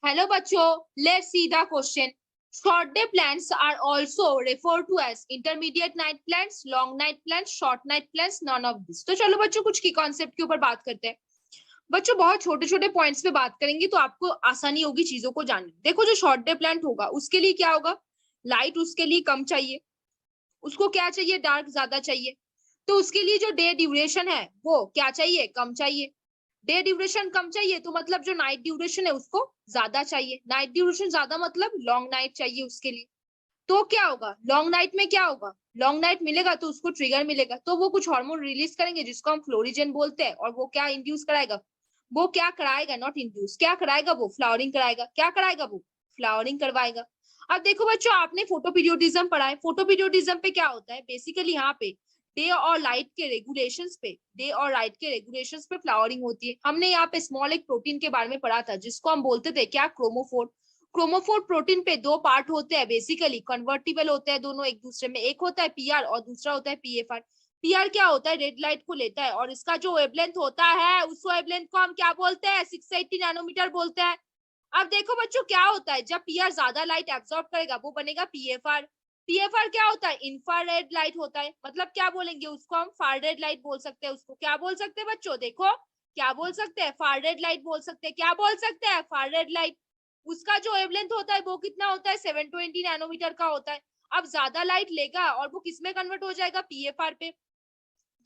Hello बच्चों, let's see the question. Short day plans are also referred to as intermediate night plans, long night plans, short night plans, none of this. तो चलो बच्चों कुछ की concept के ऊपर बात करते हैं. बच्चों बहुत छोटे छोटे पॉइंट्स पे बात करेंगे तो आपको आसानी होगी चीजों को जानने. देखो जो शॉर्ट डे प्लान होगा उसके लिए क्या होगा, लाइट उसके लिए कम चाहिए, उसको क्या चाहिए, डार्क ज्यादा चाहिए. तो उसके लिए जो डे ड्यूरेशन है वो क्या चाहिए, कम चाहिए. डे ड्यूरेशन कम चाहिए तो मतलब जो नाइट ड्यूरेशन है उसको ज्यादा चाहिए. नाइट ड्यूरेशन ज्यादा मतलब लॉन्ग नाइट चाहिए उसके लिए. तो क्या होगा, लॉन्ग नाइट में क्या होगा, लॉन्ग नाइट मिलेगा तो उसको ट्रिगर मिलेगा, तो वो कुछ हार्मोन रिलीज करेंगे जिसको हम फ्लोरिजन बोलते हैं. और वो क्या इंड्यूस कराएगा, वो क्या कराएगा, नॉट इंड्यूस, क्या कराएगा, वो फ्लावरिंग कराएगा. क्या कराएगा, वो फ्लावरिंग करवाएगा. अब देखो बच्चों आपने फोटो पीरियोडिज्म पढ़ा है. फोटो पीरियोडिज्म पे क्या होता है, बेसिकली यहाँ पे डे और लाइट के रेगुलेशंस पे, डे और लाइट के रेगुलेशंस पे फ्लावरिंग होती है. हमने यहाँ पे स्मॉल एक प्रोटीन के बारे में पढ़ा था जिसको हम बोलते थे क्या, क्रोमोफोर. क्रोमोफोर प्रोटीन पे दो पार्ट होते हैं, बेसिकली कन्वर्टिबल होते हैं दोनों एक दूसरे में. एक होता है पीआर और दूसरा होता है पीएफआर. पीआर क्या होता है, रेड लाइट को लेता है और इसका जो वेवलेंथ होता है उस वेवलेंथ को हम क्या बोलते हैं, 680 नैनोमीटर बोलते हैं. अब देखो बच्चों क्या होता है, जब पीआर ज्यादा लाइट एब्सॉर्ब करेगा वो बनेगा पीएफआर. पीएफआर क्या होता है, इंफ्रारेड लाइट होता है. मतलब क्या बोलेंगे उसको, हम फार रेड लाइट बोल सकते हैं. उसको क्या बोल सकते हैं बच्चों, देखो क्या बोल सकते हैं, फार रेड लाइट बोल सकते हैं. क्या बोल सकते हैं, फार रेड लाइट. उसका जो वेवलेंथ होता है वो कितना होता है, 720 नैनोमीटर का होता है. अब ज्यादा लाइट लेगा और वो किसमें कन्वर्ट हो जाएगा, पीएफआर पे.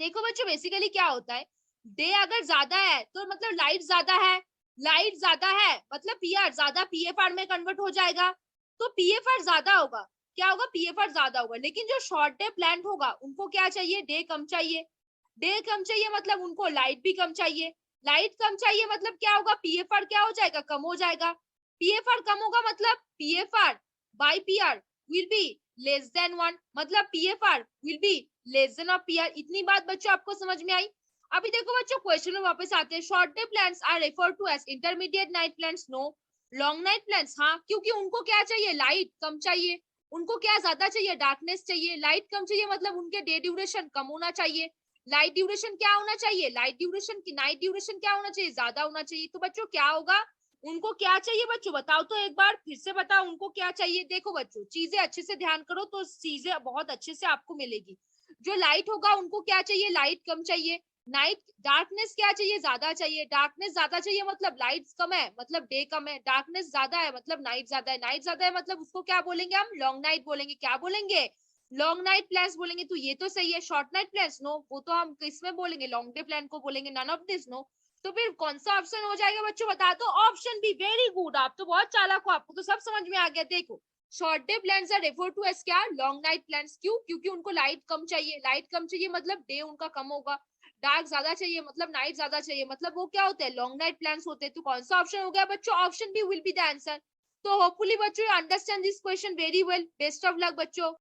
देखो बच्चों बेसिकली क्या होता है, डे अगर ज्यादा है तो मतलब लाइट ज्यादा है, लाइट ज्यादा है मतलब पीआर ज्यादा पीएफआर में कन्वर्ट हो जाएगा. तो पीएफआर ज्यादा होगा, क्या होगा, पीएफआर ज्यादा होगा. लेकिन जो शॉर्ट डे प्लांट होगा उनको क्या चाहिए, डे कम चाहिए. डे कम चाहिए मतलब उनको लाइट भी कम चाहिए. लाइट कम चाहिए मतलब क्या होगा, पीएफआर क्या हो जाएगा, कम हो जाएगा. पीएफआर कम होगा मतलब PFR by PR will be less than 1, मतलब PFR will be less than of PR. इतनी बात बच्चों आपको समझ में आई. अभी देखो बच्चों क्वेश्चन में वापस आते हैं. Short day plans are referred to as intermediate night plans. No. Long night plans, हाँ, क्योंकि उनको क्या चाहिए, लाइट कम चाहिए. उनको क्या ज्यादा चाहिए, डार्कनेस चाहिए. लाइट कम चाहिए मतलब उनके डे ड्यूरेशन कम होना चाहिए. लाइट ड्यूरेशन क्या होना चाहिए, लाइट ड्यूरेशन की नाइट ड्यूरेशन क्या होना चाहिए, ज्यादा होना चाहिए. तो बच्चों क्या होगा, उनको क्या चाहिए बच्चों, बताओ तो एक बार फिर से बताओ उनको क्या चाहिए. देखो बच्चों चीजें अच्छे से ध्यान करो तो चीजें बहुत अच्छे से आपको मिलेगी. जो लाइट होगा उनको क्या चाहिए, लाइट कम चाहिए. नाइट डार्कनेस क्या चाहिए, ज्यादा चाहिए. डार्कनेस ज्यादा चाहिए मतलब लाइट कम है मतलब डे कम है. डार्कनेस ज्यादा है मतलब नाइट ज्यादा है. नाइट ज्यादा है मतलब उसको क्या बोलेंगे, हम लॉन्ग नाइट बोलेंगे. क्या बोलेंगे, लॉन्ग नाइट प्लान्स बोलेंगे. तो ये तो सही है. शॉर्ट नाइट प्लान्स नो, वो तो हम किसमें बोलेंगे, लॉन्ग डे प्लान को बोलेंगे. None of this no. तो फिर कौन सा ऑप्शन हो जाएगा बच्चों, बता दो. Option B. वेरी गुड, आप तो बहुत चालाक हो, आपको तो सब समझ में आ गया. देखो short day plans are refer to as क्या, लॉन्ग नाइट प्लान्स. क्यों, क्योंकि उनको लाइट कम चाहिए. लाइट कम चाहिए मतलब डे उनका कम होगा. डार्क ज्यादा चाहिए मतलब नाइट ज्यादा चाहिए, मतलब वो क्या होते हैं, लॉन्ग नाइट प्लान्स होते हैं. तो कौन सा ऑप्शन हो गया बच्चों, option B will be the answer. तो होपफुली बच्चों understand this question very well. Best of luck बच्चों.